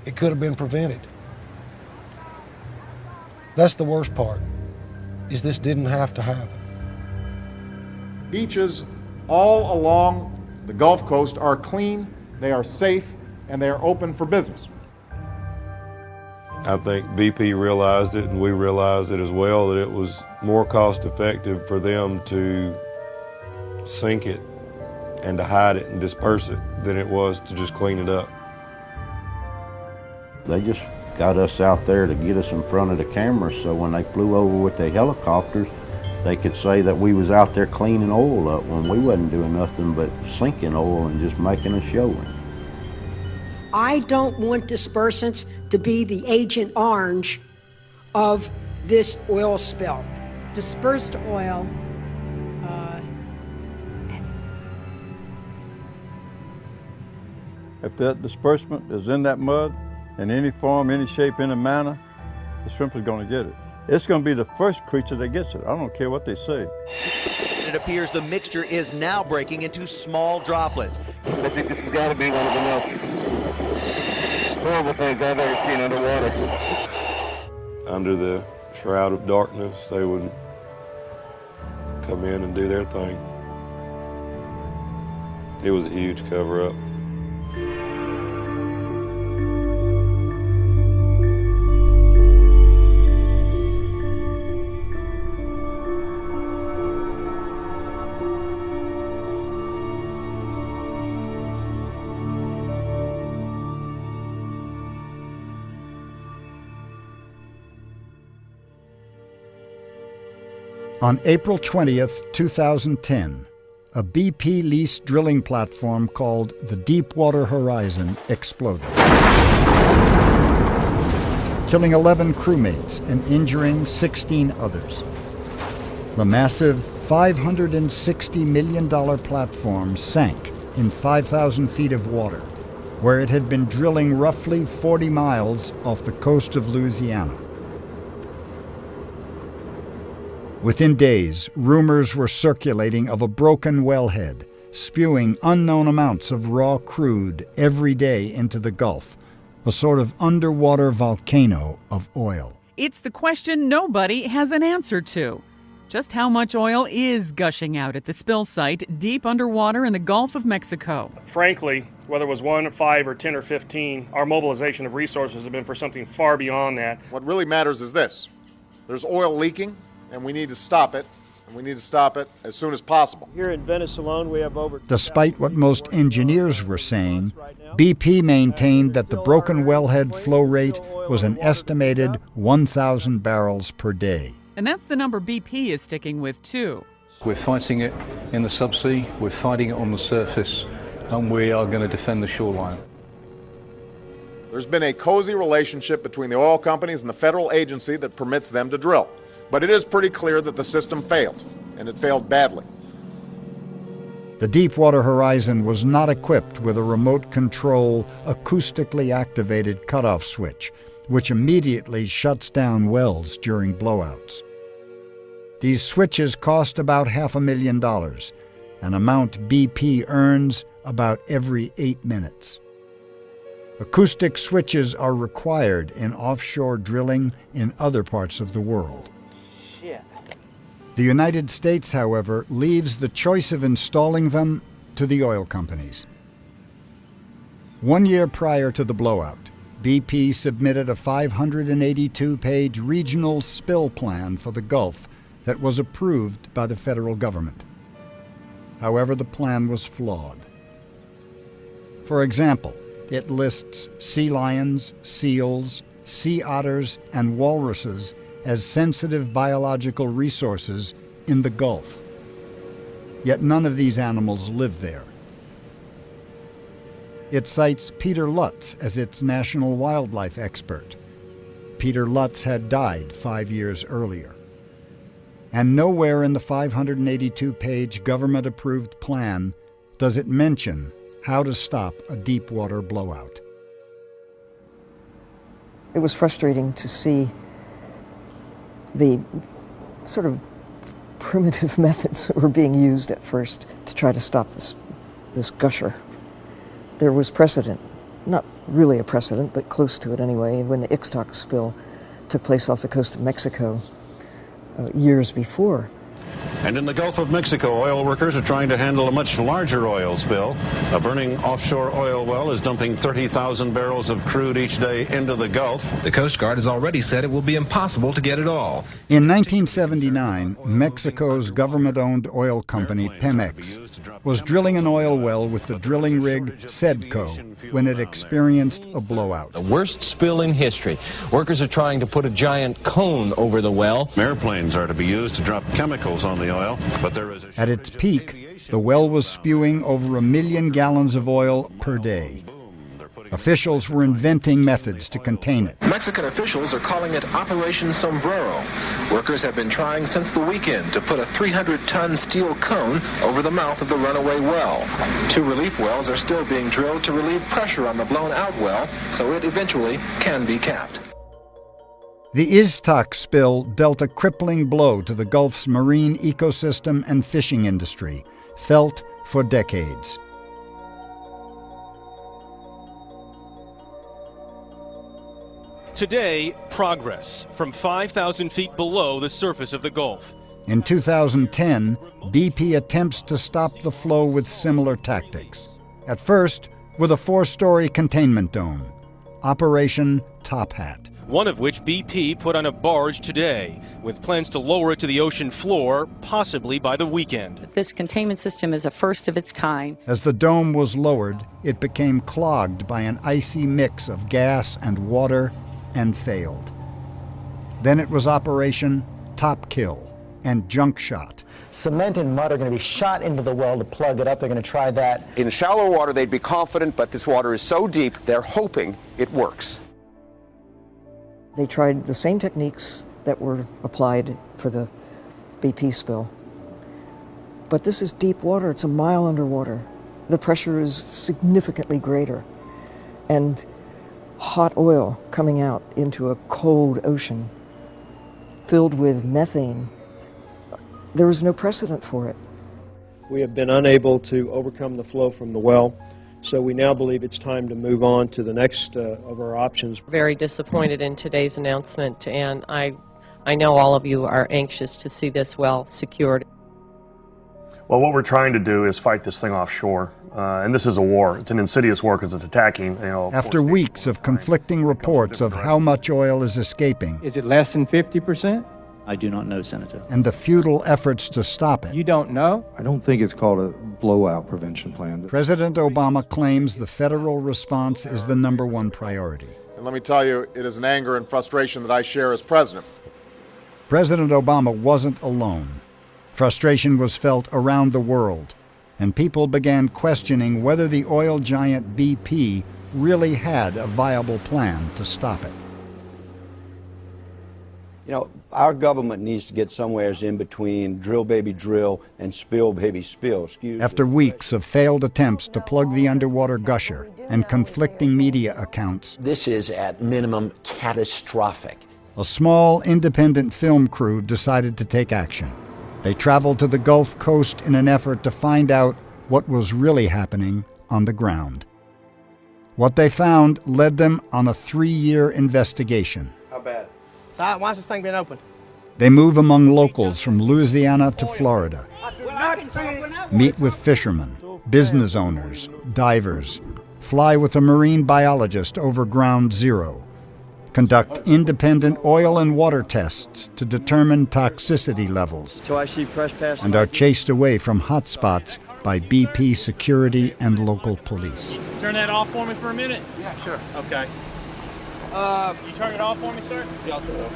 It could have been prevented. That's the worst part, is this didn't have to happen. Beaches all along the Gulf Coast are clean, they are safe, and they are open for business. I think BP realized it, and we realized it as well, that it was more cost effective for them to sink it and to hide it and disperse it than it was to just clean it up. They just got us out there to get us in front of the cameras, so when they flew over with their helicopters, they could say that we was out there cleaning oil up when we wasn't doing nothing but sinking oil and just making a showing. I don't want dispersants to be the Agent Orange of this oil spill. Dispersed oil if that disbursement is in that mud, in any form, any shape, any manner, the shrimp is going to get it. It's going to be the first creature that gets it. I don't care what they say. It appears the mixture is now breaking into small droplets. I think this has got to be one of the most horrible things I've ever seen underwater. Under the shroud of darkness, they would come in and do their thing. It was a huge cover-up. On April 20th, 2010, a BP-leased drilling platform called the Deepwater Horizon exploded, killing 11 crewmates and injuring 16 others. The massive $560 million platform sank in 5,000 feet of water, where it had been drilling roughly 40 miles off the coast of Louisiana. Within days, rumors were circulating of a broken wellhead, spewing unknown amounts of raw crude every day into the Gulf, a sort of underwater volcano of oil. It's the question nobody has an answer to. Just how much oil is gushing out at the spill site deep underwater in the Gulf of Mexico? Frankly, whether it was 1, 5, or 10, or 15, our mobilization of resources have been for something far beyond that. What really matters is this. There's oil leaking, and we need to stop it, and we need to stop it as soon as possible. Here in Venice alone, we have over... Despite what most engineers were saying, BP maintained that the broken wellhead flow rate was an estimated 1,000 barrels per day. And that's the number BP is sticking with, too. We're fighting it in the subsea, we're fighting it on the surface, and we are going to defend the shoreline. There's been a cozy relationship between the oil companies and the federal agency that permits them to drill. But it is pretty clear that the system failed, and it failed badly. The Deepwater Horizon was not equipped with a remote control, acoustically activated cutoff switch, which immediately shuts down wells during blowouts. These switches cost about $500,000, an amount BP earns about every 8 minutes. Acoustic switches are required in offshore drilling in other parts of the world. The United States, however, leaves the choice of installing them to the oil companies. 1 year prior to the blowout, BP submitted a 582-page regional spill plan for the Gulf that was approved by the federal government. However, the plan was flawed. For example, it lists sea lions, seals, sea otters, and walruses as sensitive biological resources in the Gulf. Yet none of these animals live there. It cites Peter Lutz as its national wildlife expert. Peter Lutz had died 5 years earlier. And nowhere in the 582-page government-approved plan does it mention how to stop a deepwater blowout. It was frustrating to see the sort of primitive methods that were being used at first to try to stop this gusher. There was precedent not really a precedent, but close to it anyway, when the Ixtoc spill took place off the coast of Mexico years before. And in the Gulf of Mexico, oil workers are trying to handle a much larger oil spill. A burning offshore oil well is dumping 30,000 barrels of crude each day into the Gulf. The Coast Guard has already said it will be impossible to get it all. In 1979, Mexico's government-owned oil company, Pemex, was drilling an oil well with the drilling rig Sedco when it experienced a blowout. The worst spill in history. Workers are trying to put a giant cone over the well. Airplanes are to be used to drop chemicals on the oil, but there is At its peak, the well was spewing over 1 million gallons of oil per day. Officials were inventing methods to contain it. Mexican officials are calling it Operation Sombrero. Workers have been trying since the weekend to put a 300-ton steel cone over the mouth of the runaway well. 2 relief wells are still being drilled to relieve pressure on the blown-out well, so it eventually can be capped. The Ixtoc spill dealt a crippling blow to the Gulf's marine ecosystem and fishing industry, felt for decades. Today, progress from 5,000 feet below the surface of the Gulf. In 2010, BP attempts to stop the flow with similar tactics. At first, with a 4-story containment dome, Operation Top Hat. One of which BP put on a barge today, with plans to lower it to the ocean floor, possibly by the weekend. This containment system is a first of its kind. As the dome was lowered, it became clogged by an icy mix of gas and water and failed. Then it was Operation Top Kill and Junk Shot. Cement and mud are going to be shot into the well to plug it up. They're going to try that. In shallow water, they'd be confident, but this water is so deep, they're hoping it works. They tried the same techniques that were applied for the BP spill. But this is deep water. It's a mile underwater. The pressure is significantly greater. And hot oil coming out into a cold ocean filled with methane. There was no precedent for it. We have been unable to overcome the flow from the well, so we now believe it's time to move on to the next of our options. Very disappointed in today's announcement, and I know all of you are anxious to see this well secured. Well, what we're trying to do is fight this thing offshore, and this is a war. It's an insidious war because it's attacking, After weeks of conflicting reports of how much oil is escaping. Is it less than 50%? I do not know, Senator. And the futile efforts to stop it. You don't know? I don't think it's called a blowout prevention plan. President Obama claims the federal response is the #1 priority. And let me tell you, it is an anger and frustration that I share as president. President Obama wasn't alone. Frustration was felt around the world, and people began questioning whether the oil giant BP really had a viable plan to stop it. You know, our government needs to get somewhere in between drill baby drill and spill baby spill. After weeks of failed attempts to plug the underwater gusher and conflicting media accounts, this is at minimum catastrophic. A small independent film crew decided to take action. They traveled to the Gulf Coast in an effort to find out what was really happening on the ground. What they found led them on a 3-year investigation. How bad? Why's this thing been opened? They move among locals from Louisiana to Florida, meet with fishermen, business owners, divers, fly with a marine biologist over ground zero, conduct independent oil and water tests to determine toxicity levels, So I see press pass. and are chased away from hotspots by BP security and local police. Turn that off for me for a minute? Yeah, sure. Okay. You turn it off for me, sir? Yeah, I'll turn it off.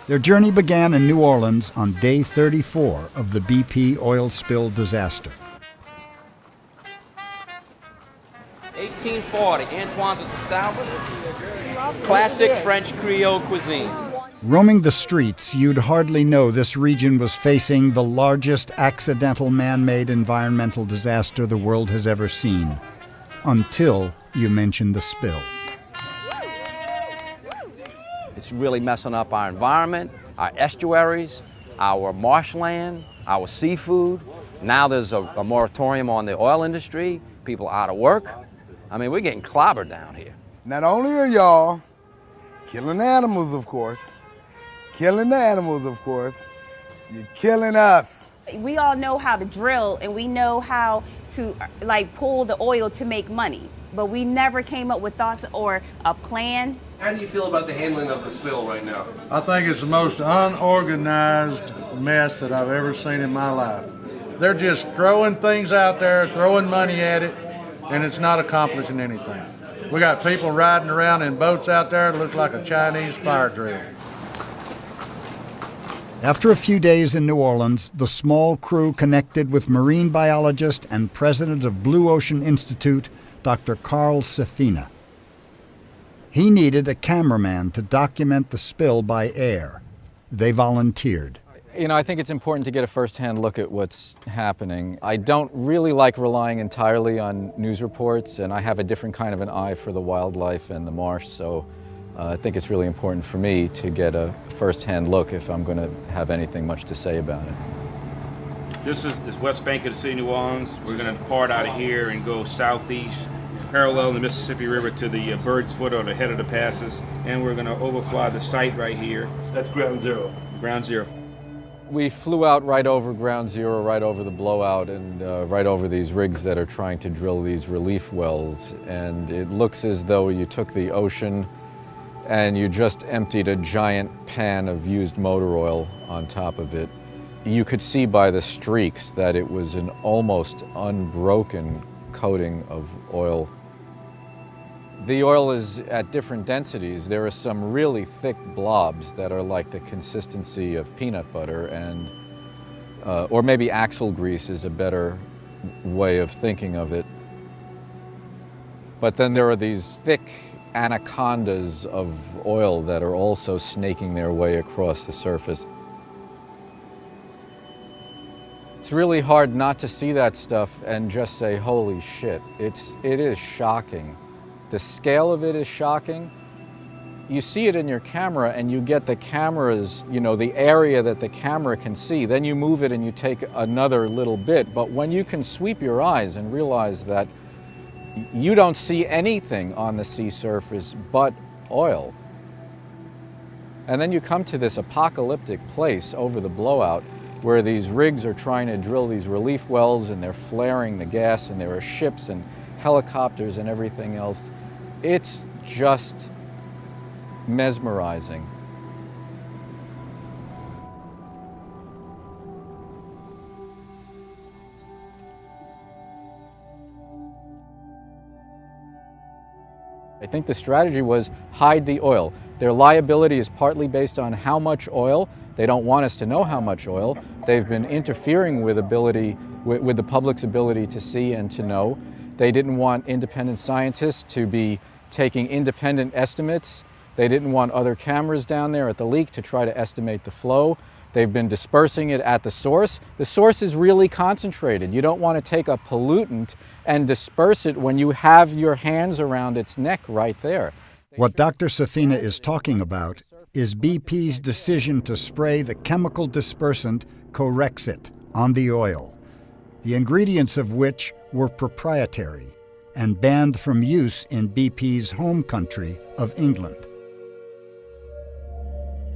Their journey began in New Orleans on day 34 of the BP oil spill disaster. 1840, Antoine's is established. Classic French Creole cuisine. Roaming the streets, you'd hardly know this region was facing the largest accidental man-made environmental disaster the world has ever seen, until you mention the spill. It's really messing up our environment, our estuaries, our marshland, our seafood. Now there's a moratorium on the oil industry, people out of work. I mean, we're getting clobbered down here. Not only are y'all killing animals, of course, you're killing us. We all know how to drill and we know how to like pull the oil to make money, but we never came up with thoughts or a plan. How do you feel about the handling of the spill right now? I think it's the most unorganized mess that I've ever seen in my life. They're just throwing things out there, throwing money at it, and it's not accomplishing anything. We got people riding around in boats out there that look like a Chinese fire drill. After a few days in New Orleans, the small crew connected with marine biologist and president of Blue Ocean Institute, Dr. Carl Safina. He needed a cameraman to document the spill by air. They volunteered. You know, I think it's important to get a first-hand look at what's happening. I don't really like relying entirely on news reports, and I have a different kind of an eye for the wildlife and the marsh, so I think it's really important for me to get a first-hand look if I'm going to have anything much to say about it. This is the west bank of the city of New Orleans. We're going to depart out of here and go southeast, parallel the Mississippi River to the Bird's Foot or the head of the passes, and we're going to overfly the site right here. That's ground zero. Ground zero. We flew out right over ground zero, right over the blowout, and right over these rigs that are trying to drill these relief wells. And it looks as though you took the ocean and you just emptied a giant pan of used motor oil on top of it. You could see by the streaks that it was an almost unbroken coating of oil. The oil is at different densities. There are some really thick blobs that are like the consistency of peanut butter, and or maybe axle grease is a better way of thinking of it. But then there are these thick anacondas of oil that are also snaking their way across the surface. It's really hard not to see that stuff and just say, holy shit. It is shocking. The scale of it is shocking. You see it in your camera and you get the camera's, you know, the area that the camera can see. Then you move it and you take another little bit. But when you can sweep your eyes and realize that you don't see anything on the sea surface but oil. And then you come to this apocalyptic place over the blowout where these rigs are trying to drill these relief wells and they're flaring the gas and there are ships and helicopters and everything else. It's just mesmerizing. I think the strategy was hide the oil. Their liability is partly based on how much oil. They don't want us to know how much oil. They've been interfering with the public's ability to see and to know. They didn't want independent scientists to be taking independent estimates. They didn't want other cameras down there at the leak to try to estimate the flow. They've been dispersing it at the source. The source is really concentrated. You don't want to take a pollutant and disperse it when you have your hands around its neck right there. What Dr. Safina is talking about is BP's decision to spray the chemical dispersant Corexit on the oil, the ingredients of which were proprietary and banned from use in BP's home country of England.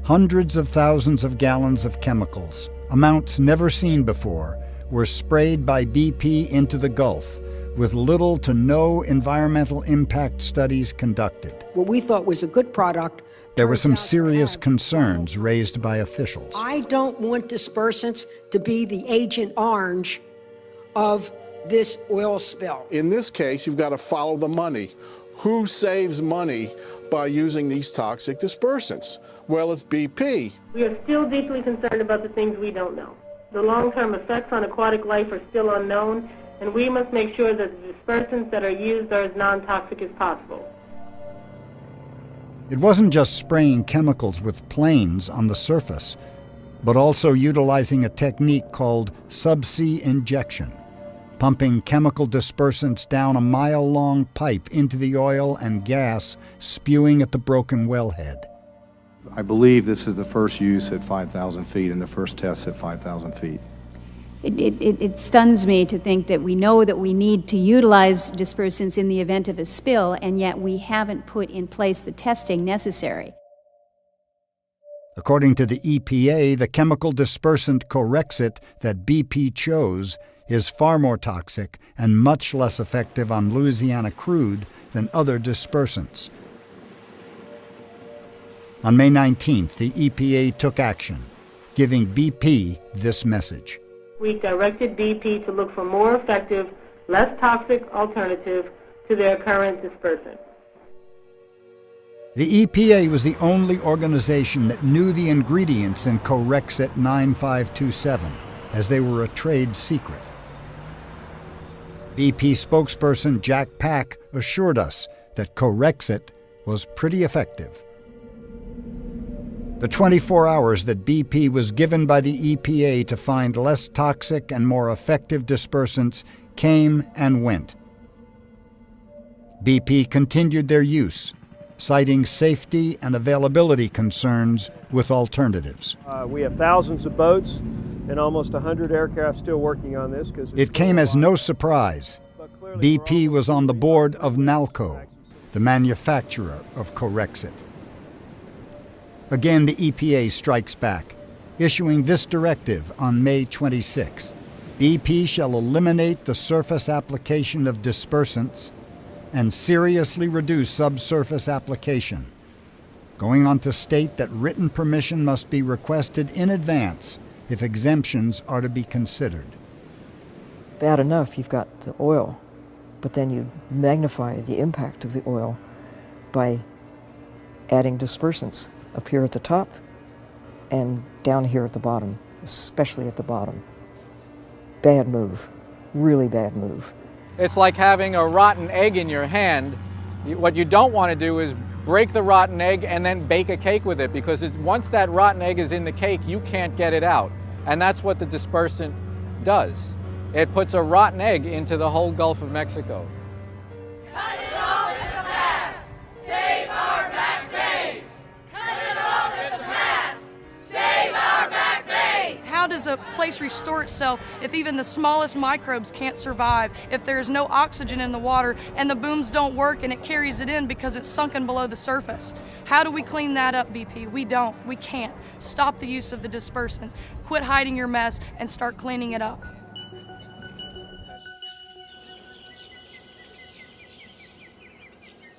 Hundreds of thousands of gallons of chemicals, amounts never seen before, were sprayed by BP into the Gulf, with little to no environmental impact studies conducted. What we thought was a good product. There were some serious concerns raised by officials. I don't want dispersants to be the Agent Orange of this oil spill. In this case, you've got to follow the money. Who saves money by using these toxic dispersants? Well, it's BP. We are still deeply concerned about the things we don't know. The long-term effects on aquatic life are still unknown, and we must make sure that the dispersants that are used are as non-toxic as possible. It wasn't just spraying chemicals with planes on the surface, but also utilizing a technique called subsea injection, pumping chemical dispersants down a mile-long pipe into the oil and gas spewing at the broken wellhead. I believe this is the first use at 5,000 feet and the first test at 5,000 feet. It stuns me to think that we know that we need to utilize dispersants in the event of a spill, and yet we haven't put in place the testing necessary. According to the EPA, the chemical dispersant Corexit that BP chose is far more toxic and much less effective on Louisiana crude than other dispersants. On May 19th, the EPA took action, giving BP this message. We directed BP to look for more effective, less toxic alternative to their current dispersant. The EPA was the only organization that knew the ingredients in Corexit 9527, as they were a trade secret. BP spokesperson Jack Pack assured us that Corexit was pretty effective. The 24 hours that BP was given by the EPA to find less toxic and more effective dispersants came and went. BP continued their use, citing safety and availability concerns with alternatives. We have thousands of boats and almost 100 aircraft still working on this. It came as no surprise. BP was on the board of Nalco, the manufacturer of Corexit. Again, the EPA strikes back, issuing this directive on May 26. BP shall eliminate the surface application of dispersants and seriously reduce subsurface application, going on to state that written permission must be requested in advance if exemptions are to be considered. Bad enough you've got the oil, but then you magnify the impact of the oil by adding dispersants up here at the top and down here at the bottom, especially at the bottom. Bad move, really bad move. It's like having a rotten egg in your hand. What you don't want to do is break the rotten egg and then bake a cake with it, because once that rotten egg is in the cake, you can't get it out. And that's what the dispersant does. It puts a rotten egg into the whole Gulf of Mexico. Cut it off at the pass! Save our back bays! Cut it off at the pass! Save our back bays! How does a place restore itself if even the smallest microbes can't survive, if there is no oxygen in the water and the booms don't work and it carries it in because it's sunken below the surface? How do we clean that up, BP? We don't. We can't. Stop the use of the dispersants. Quit hiding your mess and start cleaning it up.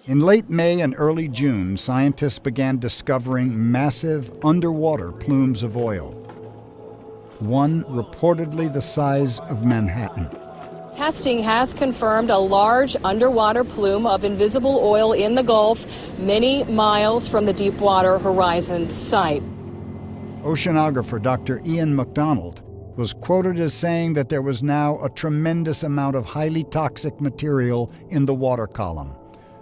In late May and early June, scientists began discovering massive underwater plumes of oil, one reportedly the size of Manhattan. Testing has confirmed a large underwater plume of invisible oil in the Gulf, many miles from the Deepwater Horizon site. Oceanographer Dr. Ian MacDonald was quoted as saying that there was now a tremendous amount of highly toxic material in the water column,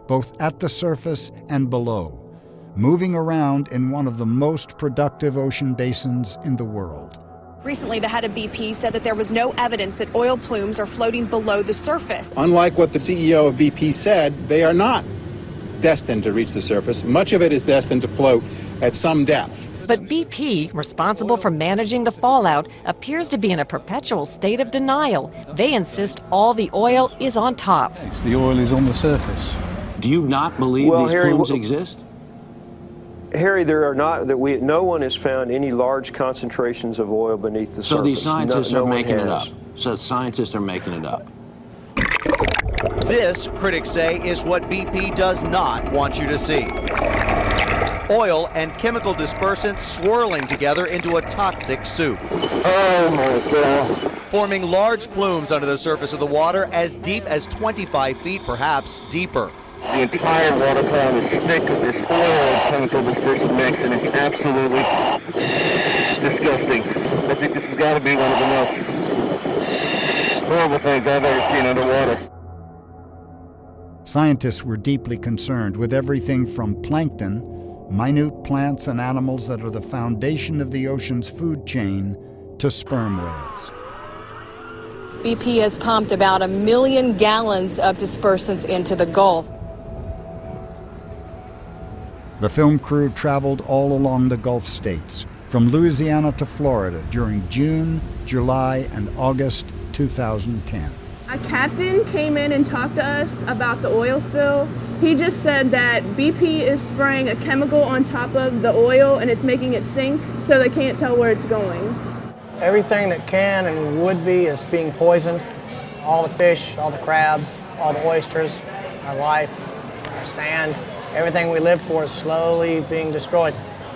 both at the surface and below, moving around in one of the most productive ocean basins in the world. Recently, the head of BP said that there was no evidence that oil plumes are floating below the surface. Unlike what the CEO of BP said, they are not destined to reach the surface. Much of it is destined to float at some depth. But BP, responsible for managing the fallout, appears to be in a perpetual state of denial. They insist all the oil is on top. The oil is on the surface. Do you not believe these plumes exist? Harry, there are not, no one has found any large concentrations of oil beneath the surface. So these scientists are making it has. up. So scientists are making it up. This, critics say, is what BP does not want you to see. Oil and chemical dispersants swirling together into a toxic soup. Oh my God. Forming large plumes under the surface of the water as deep as 25 feet, perhaps deeper. The entire water column is thick with this oil and chemical dispersant mix, and it's absolutely disgusting. I think this has got to be one of the most horrible things I've ever seen underwater. Scientists were deeply concerned with everything from plankton, minute plants and animals that are the foundation of the ocean's food chain, to sperm whales. BP has pumped about 1 million gallons of dispersants into the Gulf. The film crew traveled all along the Gulf states, from Louisiana to Florida during June, July, and August 2010. A captain came in and talked to us about the oil spill. He just said that BP is spraying a chemical on top of the oil and it's making it sink, so they can't tell where it's going. Everything that can and would be is being poisoned. All the fish, all the crabs, all the oysters, our life, our sand, everything we live for is slowly being destroyed.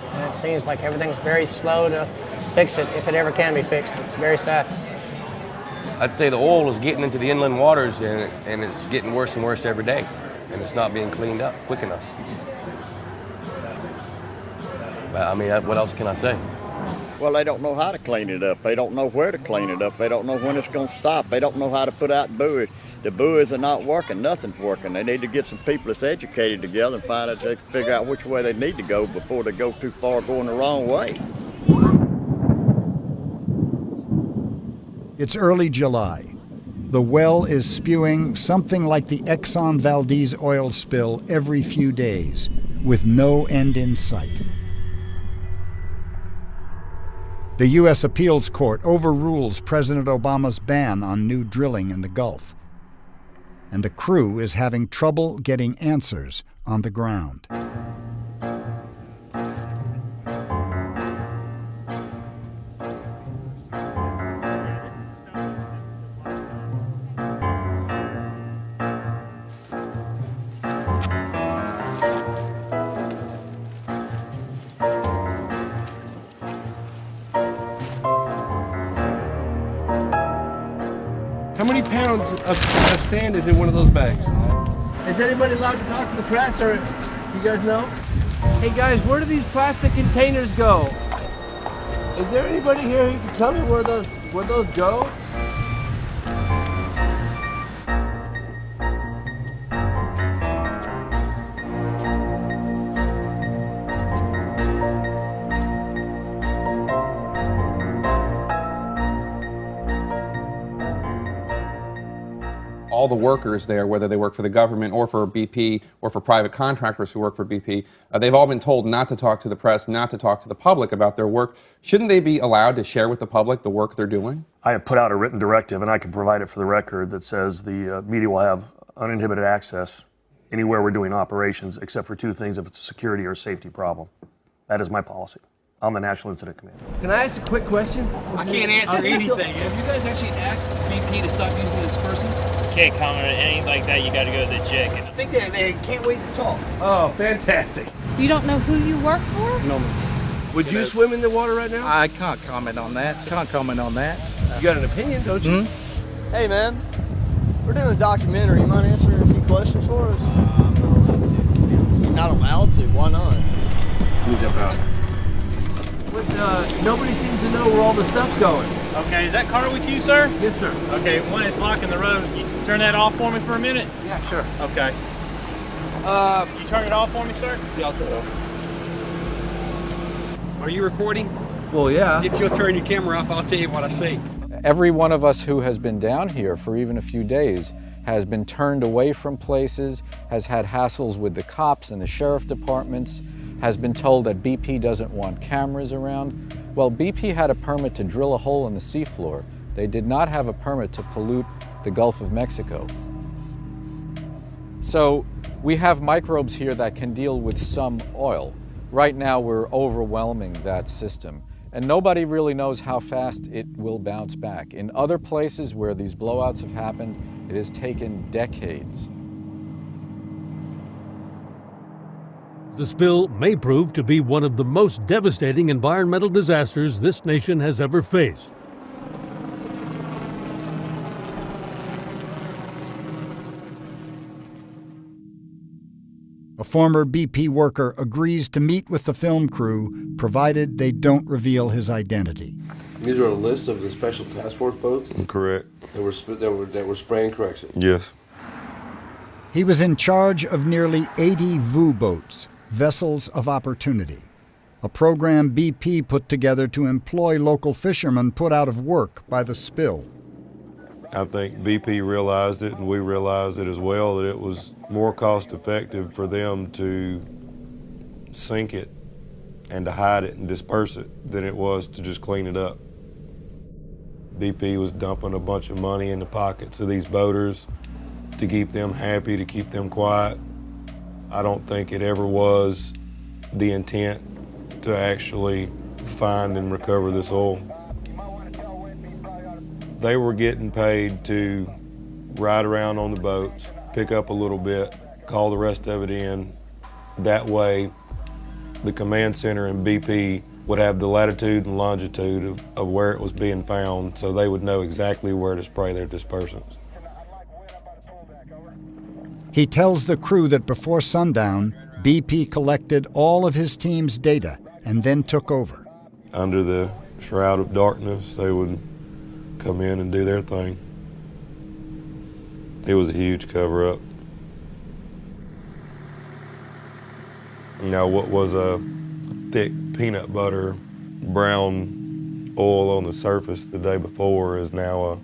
And it seems like everything's very slow to fix it, if it ever can be fixed. It's very sad. I'd say the oil is getting into the inland waters, and it's getting worse and worse every day, and it's not being cleaned up quick enough. But I mean, what else can I say? Well, they don't know how to clean it up. They don't know where to clean it up. They don't know when it's going to stop. They don't know how to put out buoys. The buoys are not working. Nothing's working. They need to get some people that's educated together and find out, they can figure out which way they need to go before they go too far going the wrong way. It's early July. The well is spewing something like the Exxon Valdez oil spill every few days, with no end in sight. The U.S. Appeals Court overrules President Obama's ban on new drilling in the Gulf, and the crew is having trouble getting answers on the ground. How many pounds of sand is in one of those bags? Is anybody allowed to talk to the press, or you guys know? Hey guys, where do these plastic containers go? Is there anybody here who can tell me where those go? All the workers there, whether they work for the government or for BP or for private contractors who work for BP, they've all been told not to talk to the press, not to talk to the public about their work. Shouldn't they be allowed to share with the public the work they're doing? I have put out a written directive, and I can provide it for the record, that says the media will have uninhibited access anywhere we're doing operations, except for two things: if it's a security or a safety problem. That is my policy. I'm the National Incident Commander. Can I ask a quick question? I can't answer anything. Have you guys actually asked BP to stop using dispersants? Can't comment on anything like that. You got to go to the JIC. I think they can't wait to talk. Oh, fantastic. You don't know who you work for? No. Would you swim in the water right now? I can't comment on that. You got an opinion, don't you? Mm-hmm. Hey, man. We're doing a documentary. You mind answering a few questions for us? You're not allowed to. Why not? Let me jump out. But nobody seems to know where all the stuff's going. Okay, is that car with you, sir? Yes, sir. Okay, one is blocking the road. You turn that off for me for a minute? Yeah, sure. Okay. You turn it off for me, sir? Yeah, I'll turn it off. Are you recording? Well, yeah. If you'll turn your camera off, I'll tell you what I see. Every one of us who has been down here for even a few days has been turned away from places, has had hassles with the cops and the sheriff departments, has been told that BP doesn't want cameras around. Well, BP had a permit to drill a hole in the seafloor. They did not have a permit to pollute the Gulf of Mexico. So we have microbes here that can deal with some oil. Right now we're overwhelming that system, and nobody really knows how fast it will bounce back. In other places where these blowouts have happened, it has taken decades. The spill may prove to be one of the most devastating environmental disasters this nation has ever faced. A former BP worker agrees to meet with the film crew, provided they don't reveal his identity. These are a list of the special task force boats? Correct. That were spraying correction? Yes. He was in charge of nearly 80 VU boats, vessels of opportunity, a program BP put together to employ local fishermen put out of work by the spill. I think BP realized it, and we realized it as well, that it was more cost effective for them to sink it and to hide it and disperse it than it was to just clean it up. BP was dumping a bunch of money in the pockets of these boaters to keep them happy, to keep them quiet. I don't think it ever was the intent to actually find and recover this oil. They were getting paid to ride around on the boats, pick up a little bit, call the rest of it in. That way, the command center and BP would have the latitude and longitude of where it was being found, so they would know exactly where to spray their dispersants. He tells the crew that before sundown, BP collected all of his team's data and then took over. Under the shroud of darkness, they would come in and do their thing. It was a huge cover-up. Now, what was a thick peanut butter, brown oil on the surface the day before is now a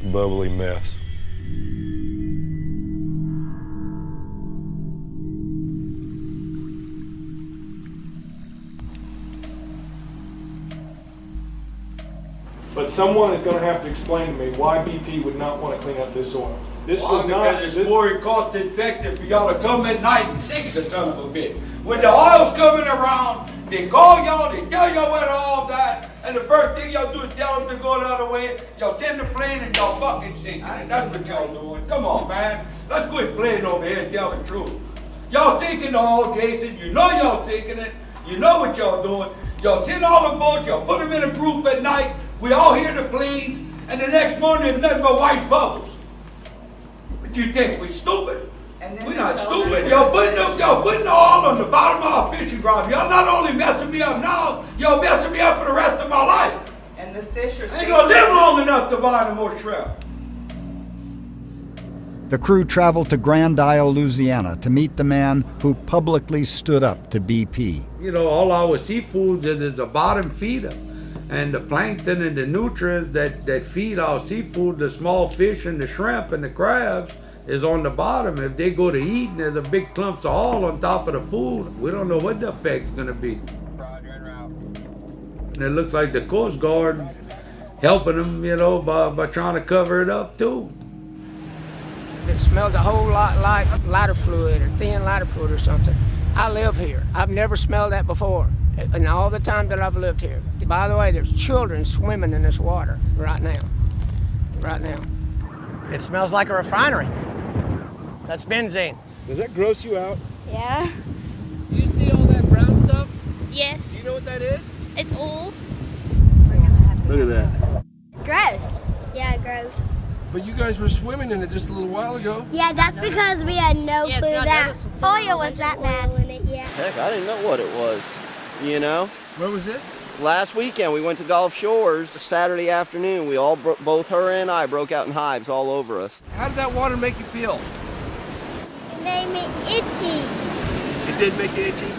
bubbly mess. But someone is going to have to explain to me why BP would not want to clean up this oil. This well, was not. Because it's more cost effective for y'all to come at night and sink the son of a bitch. When the oil's coming around, they call y'all, they tell y'all where all that, and the first thing y'all do is tell them to go the other way. Y'all send the plane and y'all fucking sink it. That's what y'all doing. Come on, man. Let's quit playing over here and tell the truth. Y'all sinking the oil, Jason. You know y'all sinking it. You know what y'all doing. Y'all send all the boats, y'all put them in a group at night. We all hear the planes, and the next morning there's nothing but white bubbles. But you think we stupid? We're not stupid. Y'all putting the oil on the bottom of our fishing ground. Y'all not only messing me up now, y'all messing me up for the rest of my life. And the fish are I ain't gonna live long enough to buy no more shrimp. The crew traveled to Grand Isle, Louisiana to meet the man who publicly stood up to BP. You know, all our seafood is a bottom feeder. And the plankton and the nutrients that feed our seafood, the small fish and the shrimp and the crabs, is on the bottom. If they go to eat and there's a big clumps of oil on top of the food, we don't know what the effect's gonna be. And it looks like the Coast Guard helping them, you know, by trying to cover it up too. It smells a whole lot like lighter fluid or thin lighter fluid or something. I live here. I've never smelled that before in all the time that I've lived here. By the way, there's children swimming in this water right now. Right now. It smells like a refinery. That's benzene. Does that gross you out? Yeah. You see all that brown stuff? Yes. You know what that is? It's oil. Look at that. Gross. Yeah, gross. But you guys were swimming in it just a little while ago. Yeah, that's because we had no clue that oil was that bad. In it, yeah. Heck, I didn't know what it was, you know? Where was this? Last weekend, we went to Gulf Shores. Saturday afternoon, we all, both her and I, broke out in hives all over us. How did that water make you feel? It made me itchy. It did make you itchy?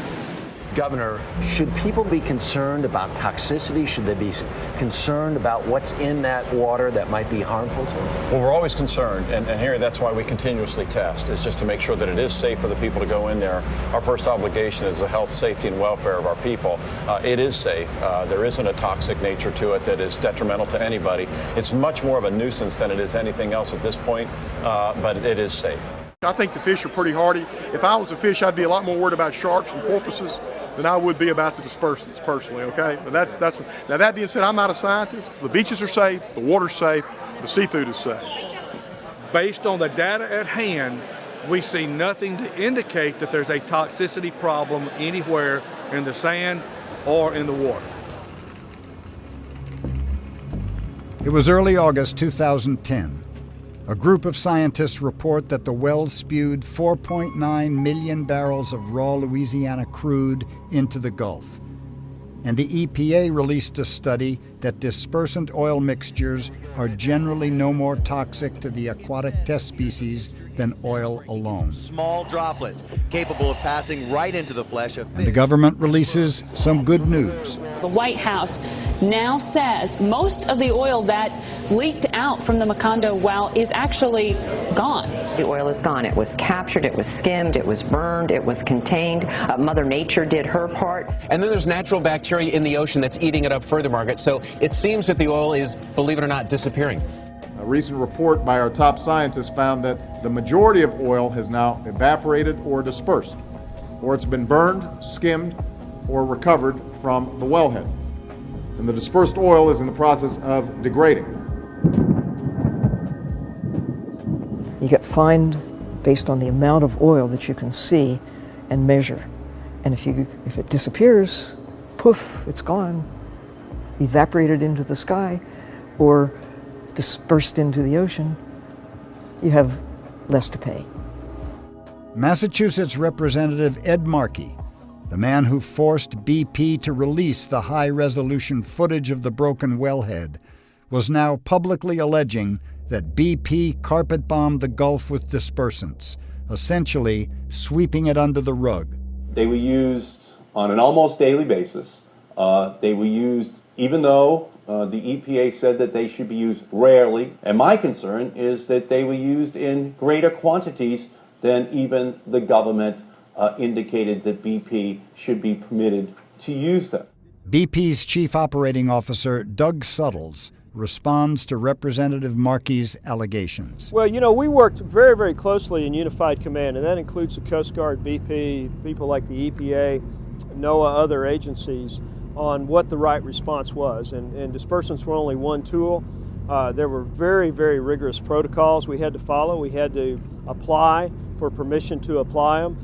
Governor, should people be concerned about toxicity? Should they be concerned about what's in that water that might be harmful to them? Well, we're always concerned, and Harry, that's why we continuously test, is just to make sure that it is safe for the people to go in there. Our first obligation is the health, safety, and welfare of our people. It is safe. There isn't a toxic nature to it that is detrimental to anybody. It's much more of a nuisance than it is anything else at this point, but it is safe. I think the fish are pretty hardy. If I was a fish, I'd be a lot more worried about sharks and porpoises than I would be about the dispersants personally, okay? But that's now that being said, I'm not a scientist. The beaches are safe, the water's safe, the seafood is safe. Based on the data at hand, we see nothing to indicate that there's a toxicity problem anywhere in the sand or in the water. It was early August 2010. A group of scientists report that the wells spewed 4.9 million barrels of raw Louisiana crude into the Gulf. and the EPA released a study that dispersant oil mixtures are generally no more toxic to the aquatic test species than oil alone. Small droplets capable of passing right into the flesh of fish. And the government releases some good news. The White House now says most of the oil that leaked out from the Macondo well is actually gone. The oil is gone. It was captured, it was skimmed, it was burned, it was contained. Mother Nature did her part. And then there's natural bacteria in the ocean that's eating it up further, Margaret. So it seems that the oil is, believe it or not, disappearing. A recent report by our top scientists found that the majority of oil has now evaporated or dispersed, or it's been burned, skimmed, or recovered from the wellhead. And the dispersed oil is in the process of degrading. You get fined based on the amount of oil that you can see and measure. And if it disappears, poof, it's gone, evaporated into the sky, or dispersed into the ocean, you have less to pay. Massachusetts Representative Ed Markey, the man who forced BP to release the high-resolution footage of the broken wellhead, was now publicly alleging that BP carpet-bombed the Gulf with dispersants, essentially sweeping it under the rug. They were used on an almost daily basis. They were used even though the EPA said that they should be used rarely. And my concern is that they were used in greater quantities than even the government indicated that BP should be permitted to use them. BP's Chief Operating Officer, Doug Suttles, responds to Representative Markey's allegations. Well, you know, we worked very, very closely in Unified Command, and that includes the Coast Guard, BP, people like the EPA, NOAA, other agencies, on what the right response was. And dispersants were only one tool. There were very, very rigorous protocols we had to follow. We had to apply for permission to apply them.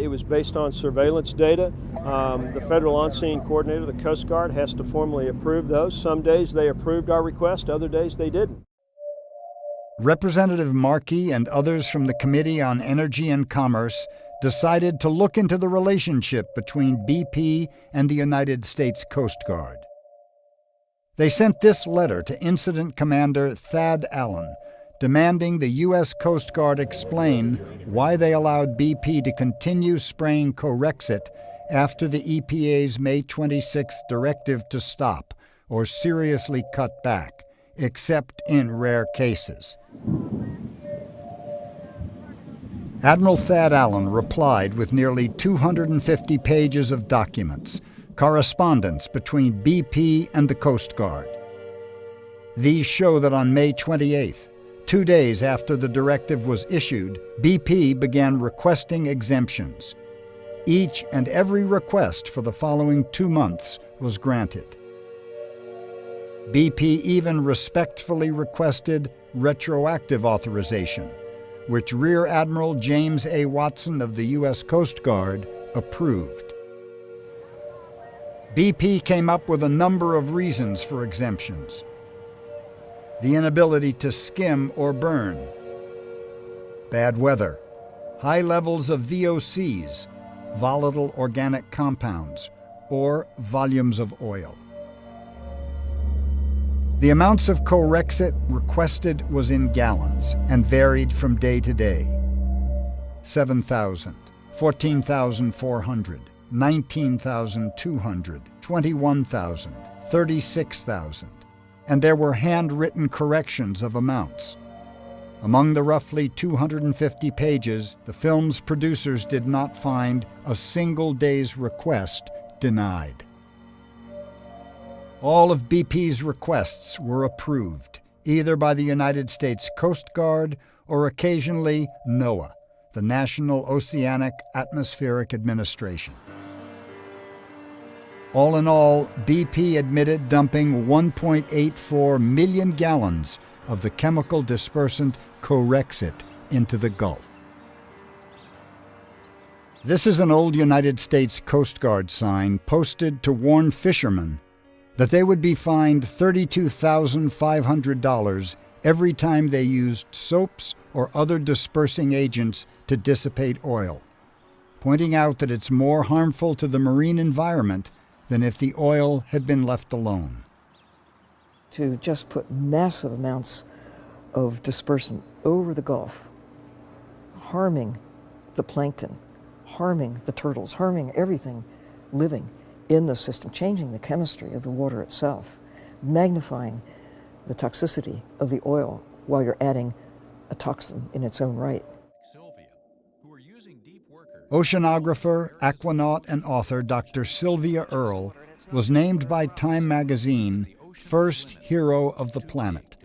It was based on surveillance data. The Federal On-Scene Coordinator, the Coast Guard, has to formally approve those. Some days they approved our request, other days they didn't. Representative Markey and others from the Committee on Energy and Commerce decided to look into the relationship between BP and the United States Coast Guard. They sent this letter to Incident Commander Thad Allen, demanding the U.S. Coast Guard explain why they allowed BP to continue spraying Corexit after the EPA's May 26th directive to stop or seriously cut back, except in rare cases. Admiral Thad Allen replied with nearly 250 pages of documents, correspondence between BP and the Coast Guard. These show that on May 28th, 2 days after the directive was issued, BP began requesting exemptions. Each and every request for the following 2 months was granted. BP even respectfully requested retroactive authorization, which Rear Admiral James A. Watson of the U.S. Coast Guard approved. BP came up with a number of reasons for exemptions. The inability to skim or burn, bad weather, high levels of VOCs, volatile organic compounds, or volumes of oil. The amounts of Corexit requested was in gallons and varied from day to day. 7,000, 14,400, 19,200, 21,000, 36,000. And there were handwritten corrections of amounts. Among the roughly 250 pages, the film's producers did not find a single day's request denied. All of BP's requests were approved, either by the United States Coast Guard or occasionally NOAA, the National Oceanic Atmospheric Administration. All in all, BP admitted dumping 1.84 million gallons of the chemical dispersant Corexit into the Gulf. This is an old United States Coast Guard sign posted to warn fishermen that they would be fined $32,500 every time they used soaps or other dispersing agents to dissipate oil, pointing out that it's more harmful to the marine environment than if the oil had been left alone. To just put massive amounts of dispersant over the Gulf, harming the plankton, harming the turtles, harming everything living in the system, changing the chemistry of the water itself, magnifying the toxicity of the oil while you're adding a toxin in its own right. Oceanographer, aquanaut, and author Dr. Sylvia Earle was named by Time magazine first hero of the planet.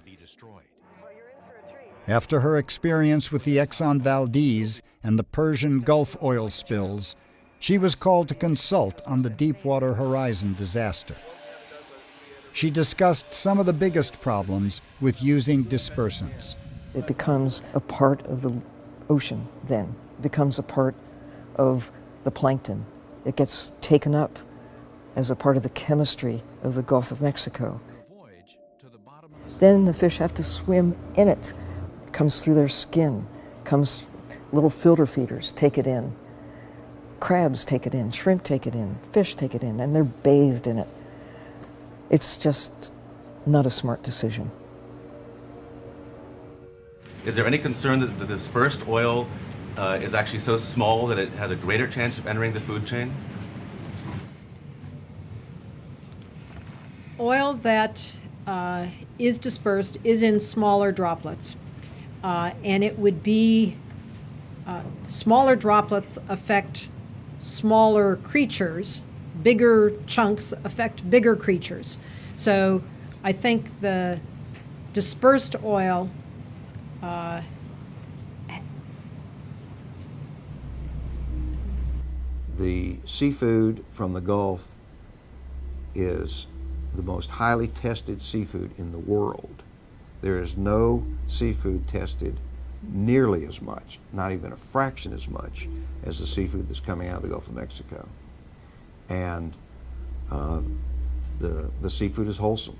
After her experience with the Exxon Valdez and the Persian Gulf oil spills, she was called to consult on the Deepwater Horizon disaster. She discussed some of the biggest problems with using dispersants. It becomes a part of the ocean then. It becomes a part of the plankton. It gets taken up as a part of the chemistry of the Gulf of Mexico. Then the fish have to swim in it. It comes through their skin. Comes little filter feeders take it in. Crabs take it in, shrimp take it in, fish take it in, and they're bathed in it. It's just not a smart decision. Is there any concern that the dispersed oil is actually so small that it has a greater chance of entering the food chain? Oil that is dispersed is in smaller droplets, and it would be smaller droplets affect smaller creatures, bigger chunks affect bigger creatures. So I think the dispersed oil the seafood from the Gulf is the most highly tested seafood in the world. There is no seafood tested nearly as much, not even a fraction as much, as the seafood that's coming out of the Gulf of Mexico. And the seafood is wholesome.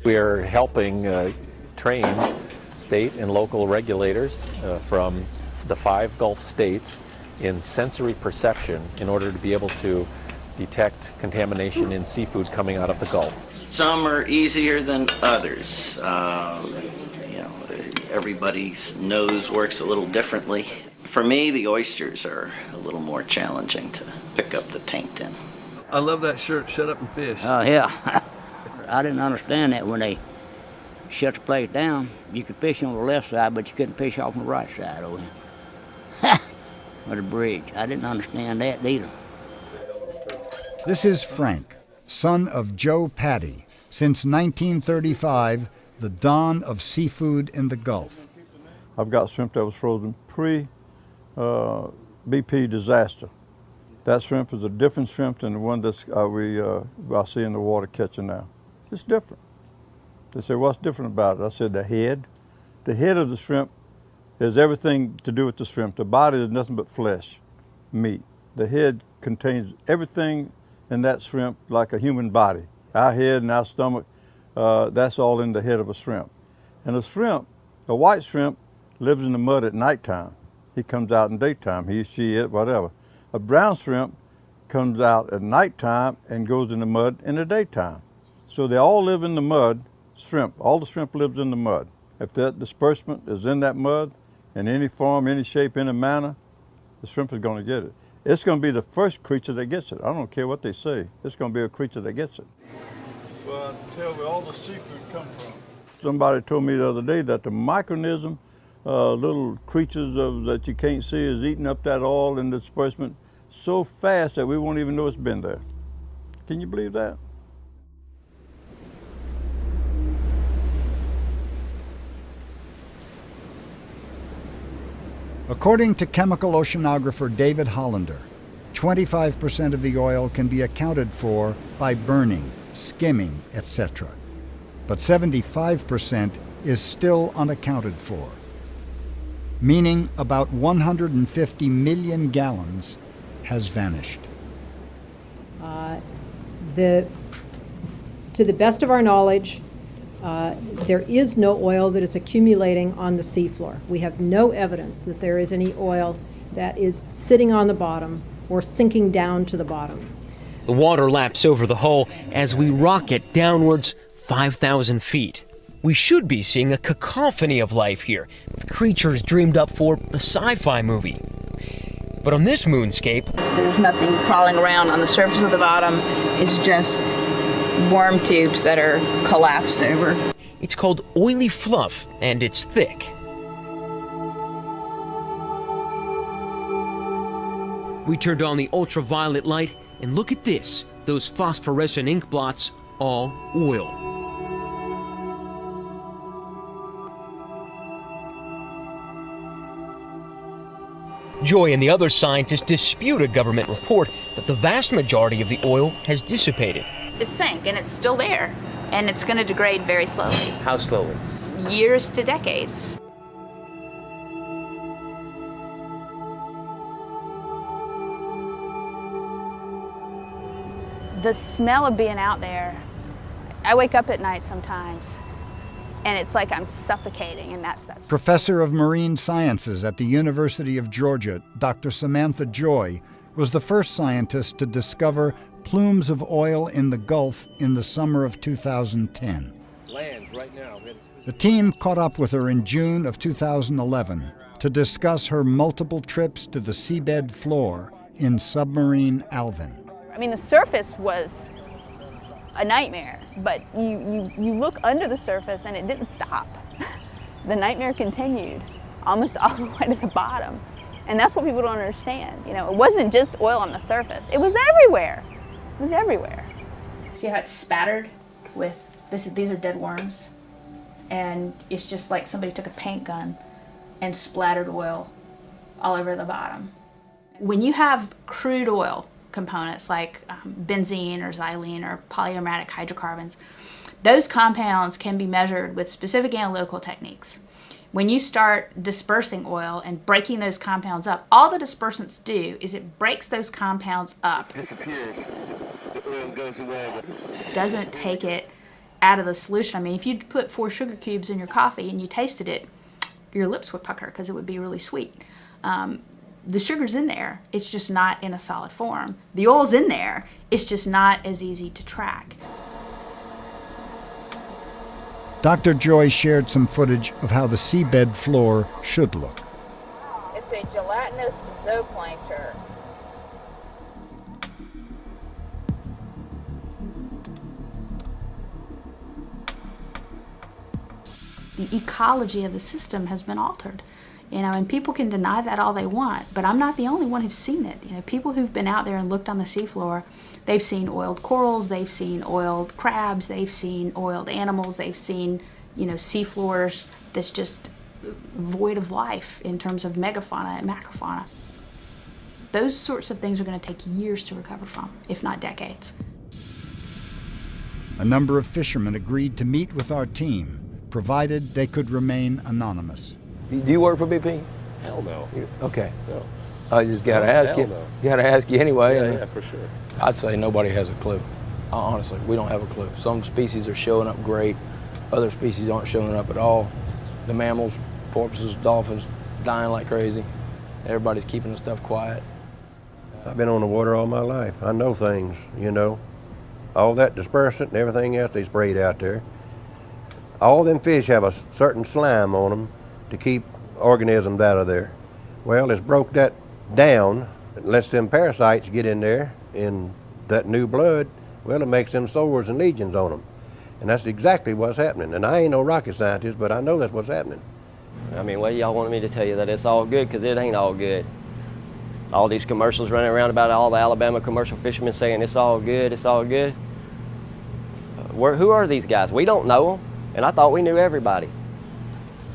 We are helping train state and local regulators from the 5 Gulf states in sensory perception in order to be able to detect contamination in seafood coming out of the Gulf. Some are easier than others. Everybody's nose works a little differently. For me, the oysters are a little more challenging to pick up the taint in. I love that shirt, Shut Up and Fish. Oh, yeah. I didn't understand that when they shut the place down. You could fish on the left side, but you couldn't fish off on the right side over here. With a bridge. I didn't understand that either. This is Frank, son of Joe Paddy. Since 1935, the dawn of seafood in the Gulf. I've got shrimp that was frozen pre-BP disaster. That shrimp is a different shrimp than the one that I see in the water catching now. It's different. They say, what's different about it? I said, the head. The head of the shrimp has everything to do with the shrimp. The body is nothing but flesh, meat. The head contains everything in that shrimp like a human body. Our head and our stomach, that's all in the head of a shrimp. And a shrimp, a white shrimp, lives in the mud at nighttime. He comes out in daytime, he, she, it, whatever. A brown shrimp comes out at nighttime and goes in the mud in the daytime. So they all live in the mud, shrimp. All the shrimp lives in the mud. If that disbursement is in that mud, in any form, any shape, any manner, the shrimp is going to get it. It's going to be the first creature that gets it. I don't care what they say. It's going to be a creature that gets it. Well, tell where all the seafood comes from. Somebody told me the other day that the micronism, little creatures that you can't see, is eating up that oil and disbursement so fast that we won't even know it's been there. Can you believe that? According to chemical oceanographer David Hollander, 25% of the oil can be accounted for by burning, skimming, etc. But 75% is still unaccounted for, meaning about 150 million gallons has vanished. To the best of our knowledge, there is no oil that is accumulating on the seafloor. We have no evidence that there is any oil that is sitting on the bottom or sinking down to the bottom. The water laps over the hull as we rocket downwards 5,000 feet. We should be seeing a cacophony of life here, with creatures dreamed up for a sci-fi movie. But on this moonscape, there's nothing crawling around on the surface of the bottom. It's just worm tubes that are collapsed over. It's called oily fluff, and it's thick. We turned on the ultraviolet light, and look at this. Those phosphorescent ink blots, all oil. Joy and the other scientists dispute a government report that the vast majority of the oil has dissipated. It sank and it's still there, and it's going to degrade very slowly. How slowly? Years to decades. The smell of being out there, I wake up at night sometimes, and it's like I'm suffocating, and that's Professor of Marine Sciences at the University of Georgia, Dr. Samantha Joy, was the first scientist to discover plumes of oil in the Gulf in the summer of 2010. Land right now. The team caught up with her in June of 2011 to discuss her multiple trips to the seabed floor in submarine Alvin. I mean, the surface was a nightmare, but you look under the surface and it didn't stop. The nightmare continued almost all the way to the bottom. And that's what people don't understand. You know, it wasn't just oil on the surface. It was everywhere. It was everywhere. See how it's spattered with, these are dead worms. And it's just like somebody took a paint gun and splattered oil all over the bottom. When you have crude oil components like benzene or xylene or polyaromatic hydrocarbons, those compounds can be measured with specific analytical techniques. When you start dispersing oil and breaking those compounds up, all the dispersants do is it breaks those compounds up. Disappears. The oil goes away. Doesn't take it out of the solution. I mean, if you put 4 sugar cubes in your coffee and you tasted it, your lips would pucker because it would be really sweet. The sugar's in there, it's just not in a solid form. The oil's in there, it's just not as easy to track. Dr. Joy shared some footage of how the seabed floor should look. It's a gelatinous zooplankton. The ecology of the system has been altered. You know, and people can deny that all they want, but I'm not the only one who's seen it. You know, people who've been out there and looked on the seafloor, they've seen oiled corals, they've seen oiled crabs, they've seen oiled animals, they've seen, you know, seafloors that's just void of life in terms of megafauna and macrofauna. Those sorts of things are going to take years to recover from, if not decades. A number of fishermen agreed to meet with our team, provided they could remain anonymous. Do you work for BP? Hell no. Okay. No. I just got to ask you. No. Got to ask you anyway. Yeah, for sure. I'd say nobody has a clue. Honestly, we don't have a clue. Some species are showing up great. Other species aren't showing up at all. The mammals, porpoises, dolphins, dying like crazy. Everybody's keeping the stuff quiet. I've been on the water all my life. I know things, you know. All that dispersant and everything else they sprayed out there. All them fish have a certain slime on them to keep organisms out of there. Well, it's broke that down. It lets them parasites get in there in that new blood. Well, it makes them sores and lesions on them. And that's exactly what's happening. And I ain't no rocket scientist, but I know that's what's happening. I mean, what y'all want me to tell you, that it's all good? Because it ain't all good. All these commercials running around about all the Alabama commercial fishermen saying it's all good, it's all good. Who are these guys? We don't know them, and I thought we knew everybody.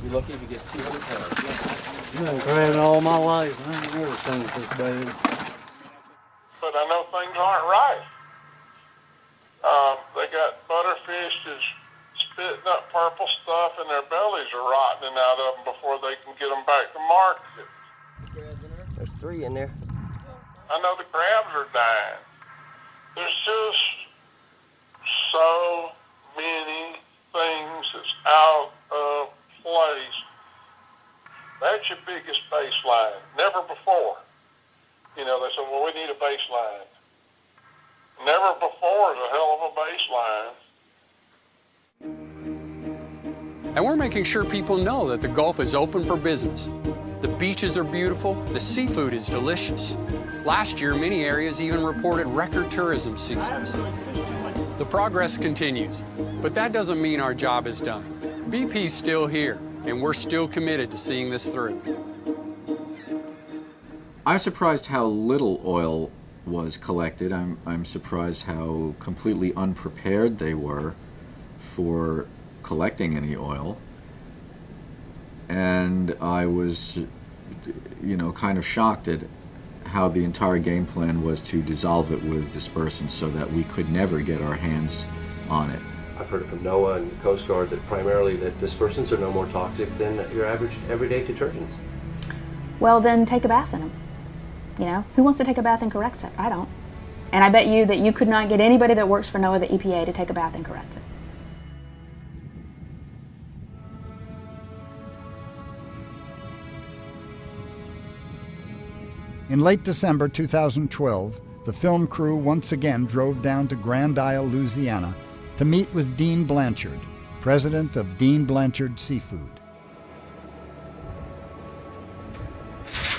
You're lucky if you get 200 pounds. I've been crabbing all my life. I ain't never seen it this bad. But I know things aren't right. They got butterfish that's spitting up purple stuff and their bellies are rotting out of them before they can get them back to market. There's 3 in there. I know the crabs are dying. There's just so many things that's out of place. That's your biggest baseline. Never before You know, they said, well, we need a baseline. Never before is a hell of a baseline. And we're making sure people know that the Gulf is open for business. The beaches are beautiful, the seafood is delicious. Last year, many areas even reported record tourism seasons. The progress continues, but that doesn't mean our job is done. BP's still here, and we're still committed to seeing this through. I'm surprised how little oil was collected. I'm surprised how completely unprepared they were for collecting any oil. And I was, kind of shocked at how the entire game plan was to dissolve it with dispersants so that we could never get our hands on it. I've heard it from NOAA and Coast Guard that primarily that dispersants are no more toxic than your average everyday detergents. Well, then take a bath in them. You know, who wants to take a bath in Corexit? I don't. And I bet you that you could not get anybody that works for NOAA, the EPA, to take a bath in Corexit. In late December 2012, the film crew once again drove down to Grand Isle, Louisiana, to meet with Dean Blanchard, president of Dean Blanchard Seafood.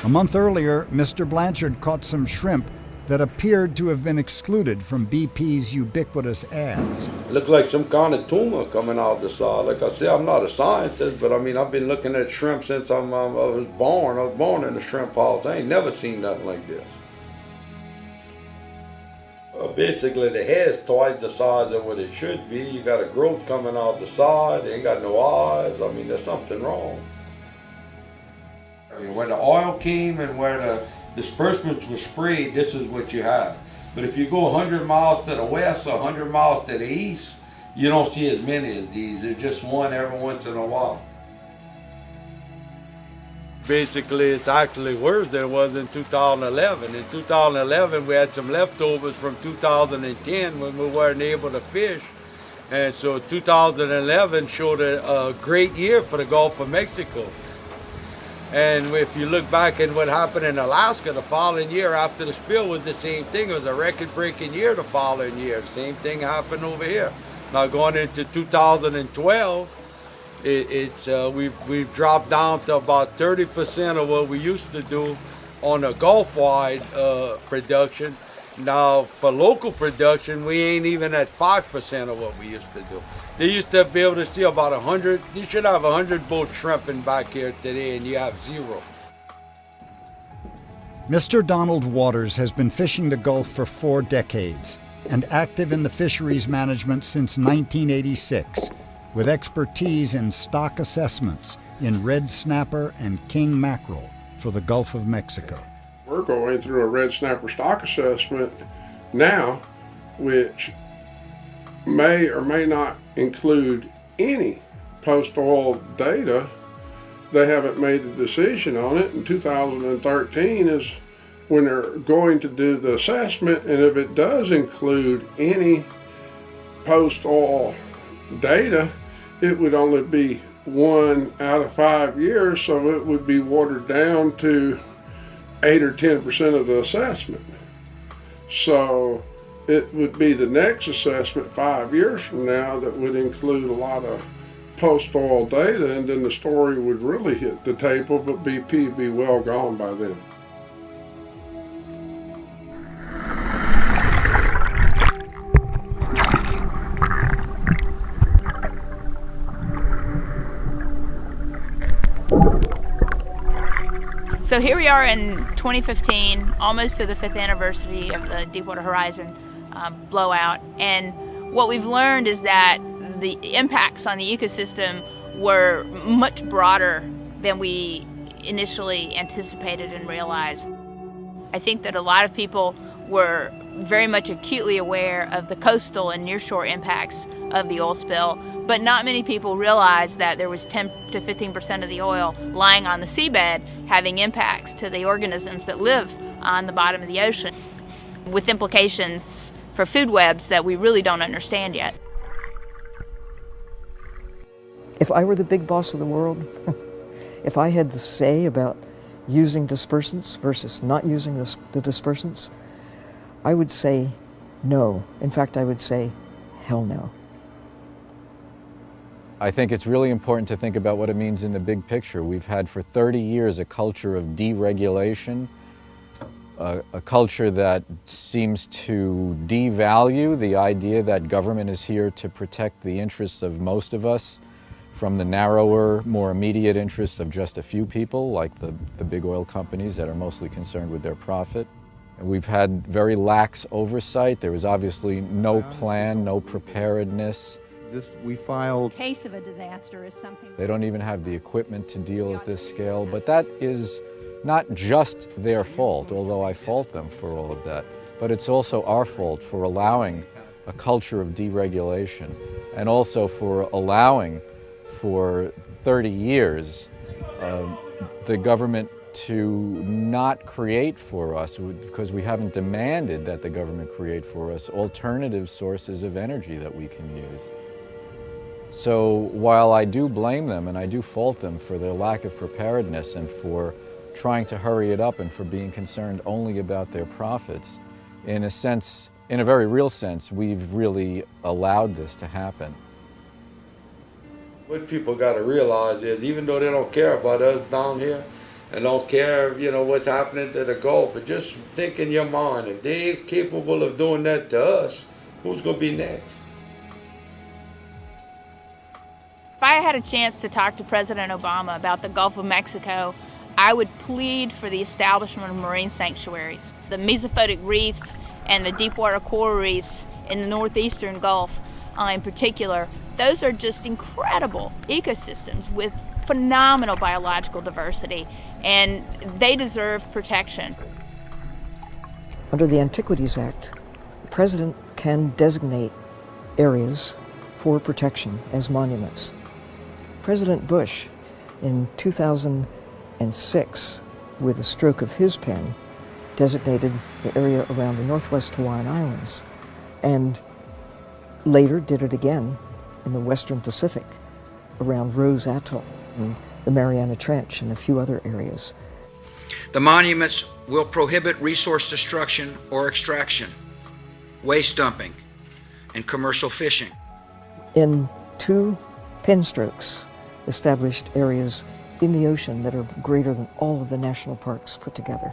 A month earlier, Mr. Blanchard caught some shrimp that appeared to have been excluded from BP's ubiquitous ads. It looked like some kind of tumor coming out the side. Like I said, I'm not a scientist, but I mean, I've been looking at shrimp since I was born. I was born in the shrimp house. I ain't never seen nothing like this. Basically, the head's twice the size of what it should be. You got a growth coming out the side. They ain't got no eyes. I mean, there's something wrong. I mean, where the oil came and where the disbursements were sprayed, this is what you have. But if you go 100 miles to the west or 100 miles to the east, you don't see as many as these. There's just one every once in a while. Basically, it's actually worse than it was in 2011. In 2011, we had some leftovers from 2010 when we weren't able to fish. And so 2011 showed a great year for the Gulf of Mexico. And if you look back at what happened in Alaska the following year after the spill was the same thing. It was a record-breaking year the following year. Same thing happened over here. Now going into 2012, we've dropped down to about 30% of what we used to do on a Gulf-wide production. Now for local production, we ain't even at 5% of what we used to do. They used to be able to see about 100, you should have 100 boats shrimping back here today, and you have 0. Mr. Donald Waters has been fishing the Gulf for 4 decades and active in the fisheries management since 1986, with expertise in stock assessments in red snapper and king mackerel for the Gulf of Mexico. We're going through a red snapper stock assessment now, which may or may not include any post-oil data. They haven't made a decision on it. In 2013 is when they're going to do the assessment, and if it does include any post-oil data, it would only be 1 out of 5 years, so it would be watered down to 8 or 10% of the assessment. So it would be the next assessment 5 years from now that would include a lot of post-oil data, and then the story would really hit the table, but BP would be well gone by then. So here we are in 2015, almost to the 5th anniversary of the Deepwater Horizon blowout, and what we've learned is that the impacts on the ecosystem were much broader than we initially anticipated and realized. I think that a lot of people were very much acutely aware of the coastal and nearshore impacts of the oil spill, but not many people realized that there was 10 to 15% of the oil lying on the seabed having impacts to the organisms that live on the bottom of the ocean, with implications for food webs that we really don't understand yet. If I were the big boss of the world, if I had the say about, using dispersants versus not using the dispersants, I would say no. In fact, I would say hell no. I think it's really important to think about what it means in the big picture. We've had for 30 years a culture of deregulation, a culture that seems to devalue the idea that government is here to protect the interests of most of us from the narrower, more immediate interests of just a few people, like the big oil companies that are mostly concerned with their profit. And we've had very lax oversight. There was obviously no plan, no preparedness. We filed. In case of a disaster is something. They don't even have the equipment to deal at this scale, but that is not just their fault, although I fault them for all of that, but it's also our fault for allowing a culture of deregulation and also for allowing for 30 years the government to not create for us, because we haven't demanded that the government create for us, alternative sources of energy that we can use. So while I do blame them and I do fault them for their lack of preparedness and for trying to hurry it up and for being concerned only about their profits, in a sense, in a very real sense, we've really allowed this to happen. What people got to realize is, even though they don't care about us down here and don't care, you know, what's happening to the Gulf, but just think in your mind, if they're capable of doing that to us, who's going to be next? If I had a chance to talk to President Obama about the Gulf of Mexico, I would plead for the establishment of marine sanctuaries. The mesophotic reefs and the Deepwater coral reefs in the northeastern Gulf in particular, those are just incredible ecosystems with phenomenal biological diversity, and they deserve protection. Under the Antiquities Act, the President can designate areas for protection as monuments. President Bush, in 2006, with a stroke of his pen, designated the area around the Northwest Hawaiian Islands, and later did it again in the Western Pacific, around Rose Atoll and the Mariana Trench and a few other areas. The monuments will prohibit resource destruction or extraction, waste dumping, and commercial fishing. In 2 pen strokes, established areas in the ocean that are greater than all of the national parks put together.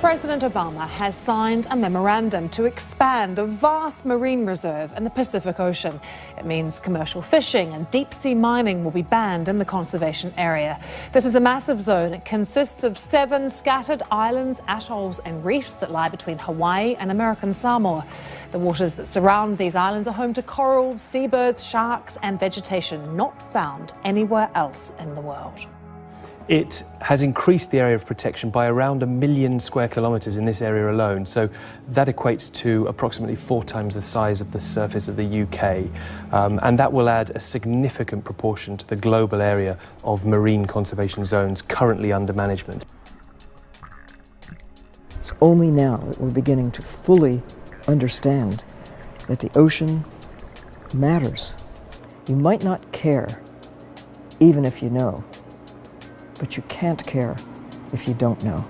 President Obama has signed a memorandum to expand a vast marine reserve in the Pacific Ocean. It means commercial fishing and deep-sea mining will be banned in the conservation area. This is a massive zone. It consists of 7 scattered islands, atolls and reefs that lie between Hawaii and American Samoa. The waters that surround these islands are home to corals, seabirds, sharks and vegetation not found anywhere else in the world. It has increased the area of protection by around 1 million square kilometres in this area alone. So that equates to approximately 4 times the size of the surface of the UK. And that will add a significant proportion to the global area of marine conservation zones currently under management. It's only now that we're beginning to fully understand that the ocean matters. You might not care, even if you know. But you can't care if you don't know.